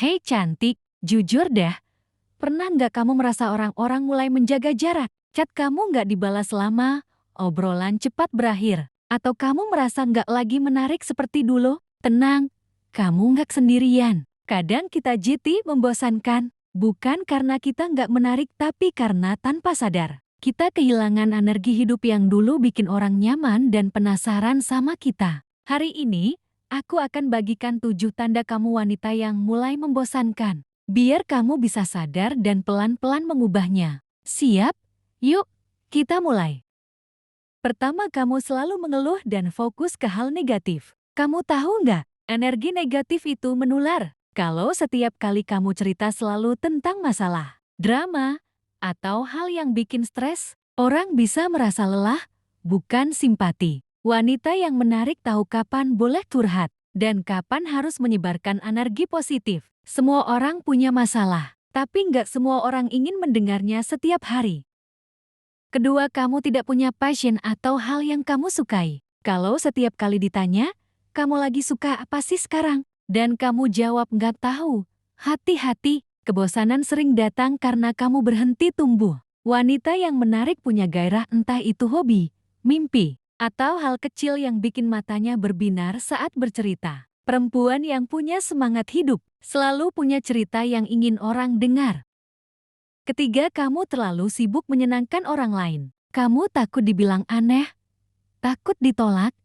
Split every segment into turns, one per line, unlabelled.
Hei cantik, jujur dah. Pernah nggak kamu merasa orang-orang mulai menjaga jarak? Chat kamu nggak dibalas lama, obrolan cepat berakhir. Atau kamu merasa nggak lagi menarik seperti dulu? Tenang, kamu nggak sendirian. Kadang kita jiti membosankan, bukan karena kita nggak menarik tapi karena tanpa sadar. Kita kehilangan energi hidup yang dulu bikin orang nyaman dan penasaran sama kita. Hari ini, aku akan bagikan 7 tanda kamu wanita yang mulai membosankan. Biar kamu bisa sadar dan pelan-pelan mengubahnya. Siap? Yuk, kita mulai. Pertama, kamu selalu mengeluh dan fokus ke hal negatif. Kamu tahu nggak, energi negatif itu menular. Kalau setiap kali kamu cerita selalu tentang masalah, drama, atau hal yang bikin stres, orang bisa merasa lelah, bukan simpati. Wanita yang menarik tahu kapan boleh curhat dan kapan harus menyebarkan energi positif. Semua orang punya masalah, tapi nggak semua orang ingin mendengarnya setiap hari. Kedua, kamu tidak punya passion atau hal yang kamu sukai. Kalau setiap kali ditanya, kamu lagi suka apa sih sekarang? Dan kamu jawab nggak tahu. Hati-hati, kebosanan sering datang karena kamu berhenti tumbuh. Wanita yang menarik punya gairah, entah itu hobi, mimpi, atau hal kecil yang bikin matanya berbinar saat bercerita. Perempuan yang punya semangat hidup selalu punya cerita yang ingin orang dengar. Ketiga, kamu terlalu sibuk menyenangkan orang lain. Kamu takut dibilang aneh, takut ditolak,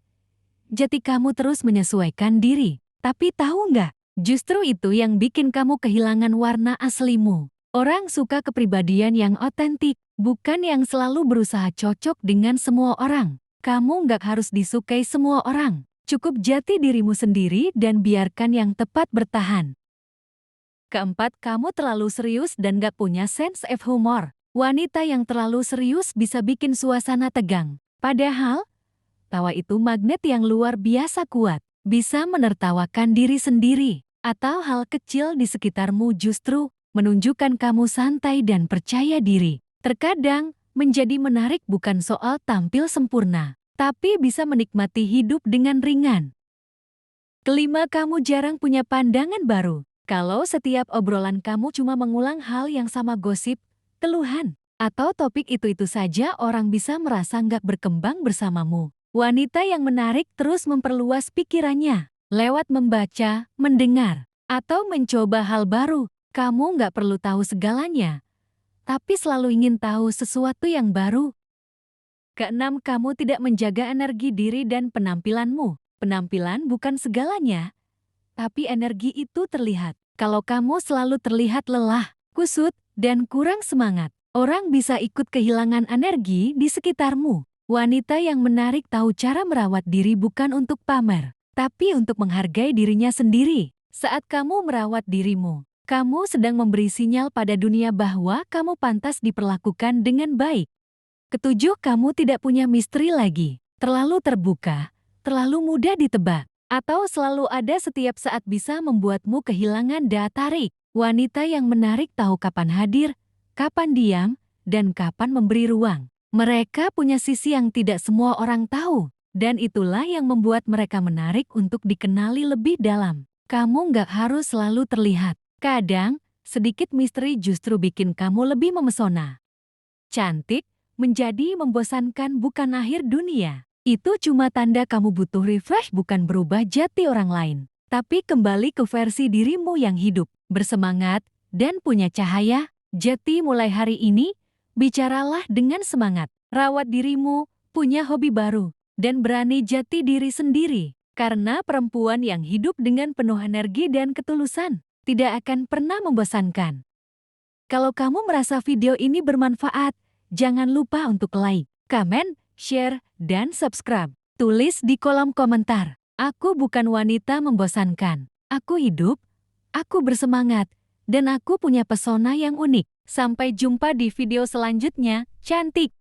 jadi kamu terus menyesuaikan diri. Tapi tahu nggak, justru itu yang bikin kamu kehilangan warna aslimu. Orang suka kepribadian yang otentik, bukan yang selalu berusaha cocok dengan semua orang. Kamu nggak harus disukai semua orang. Cukup jati dirimu sendiri dan biarkan yang tepat bertahan. Keempat, kamu terlalu serius dan gak punya sense of humor. Wanita yang terlalu serius bisa bikin suasana tegang. Padahal, tawa itu magnet yang luar biasa kuat. Bisa menertawakan diri sendiri. Atau hal kecil di sekitarmu justru menunjukkan kamu santai dan percaya diri. Terkadang, menjadi menarik bukan soal tampil sempurna, tapi bisa menikmati hidup dengan ringan. Kelima, kamu jarang punya pandangan baru. Kalau setiap obrolan kamu cuma mengulang hal yang sama, gosip, keluhan, atau topik itu-itu saja, orang bisa merasa nggak berkembang bersamamu. Wanita yang menarik terus memperluas pikirannya, lewat membaca, mendengar, atau mencoba hal baru. Kamu nggak perlu tahu segalanya, tapi selalu ingin tahu sesuatu yang baru. Keenam, kamu tidak menjaga energi diri dan penampilanmu. Penampilan bukan segalanya, tapi energi itu terlihat. Kalau kamu selalu terlihat lelah, kusut, dan kurang semangat, orang bisa ikut kehilangan energi di sekitarmu. Wanita yang menarik tahu cara merawat diri bukan untuk pamer, tapi untuk menghargai dirinya sendiri. Saat kamu merawat dirimu, kamu sedang memberi sinyal pada dunia bahwa kamu pantas diperlakukan dengan baik. Ketujuh, kamu tidak punya misteri lagi, terlalu terbuka, terlalu mudah ditebak, atau selalu ada setiap saat bisa membuatmu kehilangan daya tarik. Wanita yang menarik tahu kapan hadir, kapan diam, dan kapan memberi ruang. Mereka punya sisi yang tidak semua orang tahu, dan itulah yang membuat mereka menarik untuk dikenali lebih dalam. Kamu nggak harus selalu terlihat. Kadang, sedikit misteri justru bikin kamu lebih memesona. Cantik, menjadi membosankan bukan akhir dunia. Itu cuma tanda kamu butuh refresh, bukan berubah jati orang lain. Tapi kembali ke versi dirimu yang hidup, bersemangat, dan punya cahaya. Jati mulai hari ini, bicaralah dengan semangat. Rawat dirimu, punya hobi baru, dan berani jati diri sendiri. Karena perempuan yang hidup dengan penuh energi dan ketulusan, tidak akan pernah membosankan. Kalau kamu merasa video ini bermanfaat, jangan lupa untuk like, komen, share, dan subscribe. Tulis di kolom komentar, aku bukan wanita membosankan. Aku hidup, aku bersemangat, dan aku punya pesona yang unik. Sampai jumpa di video selanjutnya, cantik!